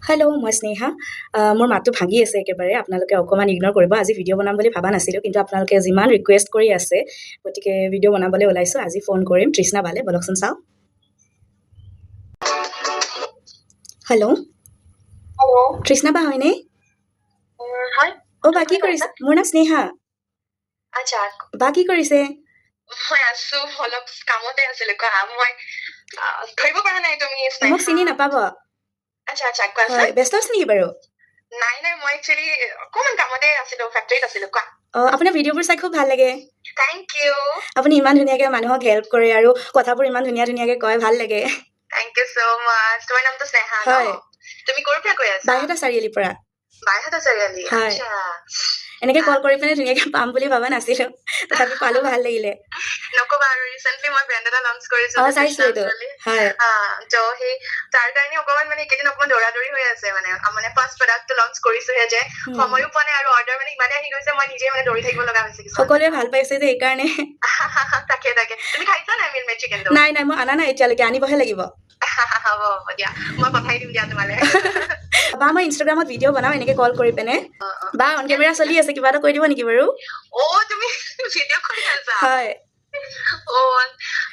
Hello' মই স্নেহা মোৰ মাতটো ভাঙি আছে একেবাৰে আপোনালোকে অকণমান ইগন'ৰ কৰিব আজি ভিডিঅ' বনাম বুলি ভাবা নাছিলোঁ কিন্তু আপোনালোকে যিমান ৰিকুৱেষ্ট কৰি আছে গতিকে ভিডিঅ' বনাবলৈ ওলাইছোঁ আজি ফোন কৰিম তৃষ্ণা বালে বলকচোন চাওঁ হেল্ল' হেল্ল' তৃষ্ণা বা হয়নে হয় অ' বা কি কৰিছে মোৰ নাম স্নেহা আচ্ছা বা কি কৰিছে মই আছো অলপ কামতে আছিলো কোৱা মই ধৰিব পৰা নাই তুমি মোক চিনি নাপাব আচ্ছা আচ্ছা কোৱাচোন হয় ব্যস্ত আছে নেকি বাৰু নাই নাই মই একচুৱেলি অকণমান কামতে আছিলো ফেক্টৰীত আছিলো কোৱা অঁ আপোনাৰ ভিডিঅ'বোৰ চাই খুব ভাল লাগে থেংক ইউ আপুনি ইমান ধুনীয়াকৈ মানুহক হেল্প কৰে আৰু কথাবোৰ ইমান ধুনীয়াকৈ কয় ভাল লাগে থেংক ইউ ছ' মাছ তোমাৰ নামটো স্নেহা ন হয় তুমি ক'ৰ পৰা কৈ আছা বাইহাটা চাৰিআলিৰ পৰা বাইহাটা চাৰিআলি হয়। আচ্ছা এনেকৈ কল কৰি পিনে ধুনীয়াকৈ পাম বুলি ভবা নাছিলোঁ তথাপি পালোঁ ভাল লাগিলে নকবা আৰু ৰিচেণ্টলি মই ব্ৰেণ্ড এটা লঞ্চ কৰিছো অঁ চাইছোঁ এইটো হয় ত' সেই তাৰ কাৰণে অকণমান মানে এইকেইদিন অকণমান দৌৰা-দৌৰি হৈ আছে মানে ফাৰ্ষ্ট প্ৰডাক্টটো লঞ্চ কৰিছোহে যে সময়ো পোৱা নাই আৰু অৰ্ডাৰ মানে ইমানে আহি গৈছে মই নিজে মানে দৌৰি থাকিব লগা হৈছে সকলোৱে ভাল পাইছে যে এইকাৰণে তাকে তাকে তুমি খাইছা নাই মিল মেড চিকেনটো নাই নাই মই অনা নাই এতিয়ালৈকে আনিবহে লাগিব হ'ব হ'ব দিয়া মই পঠাই দিম দিয়া তোমালে বা মই ইনষ্টাগ্ৰামত ভিডিঅ' বনাওঁ এনেকৈ কল কৰি পিনে বা অন কেমেৰা চলি আছে কিবা এটা কৈ দিব নেকি বাৰু তুমি ভিডিঅ' কৰি আছা হয়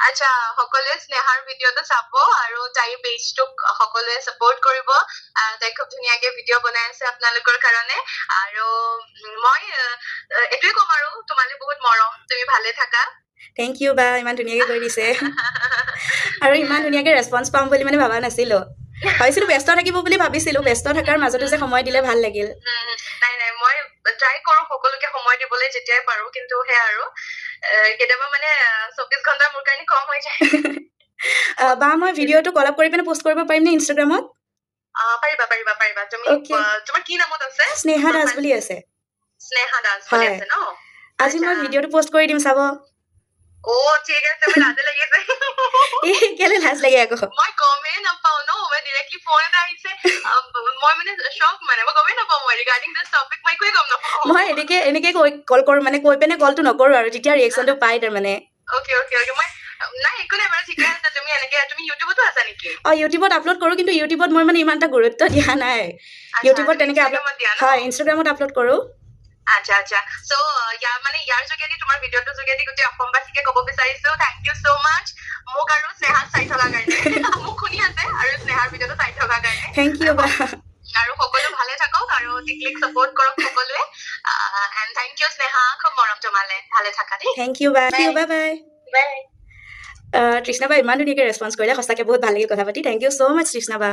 আচ্ছা সকলোৱে স্নেহাৰ ভিডিঅ'টো চাব আৰু তাইৰ পেজটোক সকলোৱে ছাপোৰ্ট কৰিব তাই খুব ধুনীয়াকে ভিডিঅ' বনাই আছে আপোনালোকৰ কাৰণে আৰু মই এইটোৱে ক'ম আৰু তোমালে বহুত মৰম তুমি ভালে থাকা থেংক ইউ বা ইমান ধুনীয়াকৈ কৈ দিছে আৰু ইমান ধুনীয়াকৈ ৰেচপন্স পাম বুলি মানে ভবা নাছিলোঁ ভাবিছিলোঁ ব্যস্ত থাকিব বুলি ভাবিছিলোঁ ব্যস্ত থকাৰ মাজতো যে সময় দিলে ভাল লাগিল নাই নাই মই ট্ৰাই কৰো সকলোকে সময় দিবলৈ যেতিয়াই পাৰো কিন্তু সেয়া আৰু কেতিয়াবা মানে 24 ঘণ্টা মোৰ কাৰণে কম হৈ যায় বা মই ভিডিঅ'টো কলাপ কৰি পিনে পষ্ট কৰিব পাৰিম নে ইনষ্টাগ্ৰামত পাৰিবা পাৰিবা পাৰিবা তুমি তোমাৰ কি নামত আছে স্নেহা দাস বুলি আছে স্নেহা দাস বুলি আছে ন আজি মই ভিডিঅ'টো পষ্ট কৰি দিম চাব ঠিক আছে মই লাজে লাগিছে এই কেলে লাজ লাগে আকৌ মই গমেই নাপাওঁ ন মই ডিৰেক্টলি ফোন এটা আহিছে মই মানে শ্বক মানে মই গমেই নাপাওঁ মই ৰিগাৰ্ডিং দিছ টপিক মই একোৱে গম নাপাওঁ মই এনেকে কল কৰোঁ মানে কৈ পিনে কলটো নকৰোঁ আৰু তেতিয়া ৰিয়েকশ্যনটো পাই তাৰমানে অকে মই নাই একো নাই বাৰু ঠিকে আছে তুমি ইউটিউবতো আছা নেকি ইউটিউবত আপলোড কৰোঁ কিন্তু ইউটিউবত মই মানে ইমান এটা গুৰুত্ব দিয়া নাই ইউটিউবত তেনেকৈ আপলোড হয় ইনষ্টাগ্ৰামত আপলোড কৰোঁ আচ্ছা চ' ইয়াৰ যোগেদি তোমাৰ ভিডিঅ'টোৰ যোগেদি গোটেই অসমবাসীকে ক'ব বিচাৰিছো থেংক ইউ ছ' মাছ মোক আৰু স্নেহাক চাই থকাৰ কাৰণে মোক শুনি আছে আৰু স্নেহাৰ ভিডিঅ'টো চাই থকাৰ কাৰণে থেংক ইউ বা আৰু সকলো ভালে থাকক আৰু টিকলিক ছাপোৰ্ট কৰক সকলোৱে এণ্ড থেংক ইউ স্নেহা খুব মৰম তোমালে ভালে থাকা দেই থেংক ইউ বাই বাই তৃষ্ণা বা ইমান ধুনীয়াকৈ ৰেচপন্স কৰিলে সঁচাকৈ বহুত ভাল লাগিল কথা পাতি থেংক ইউ ছ' মাছ তৃষ্ণা বা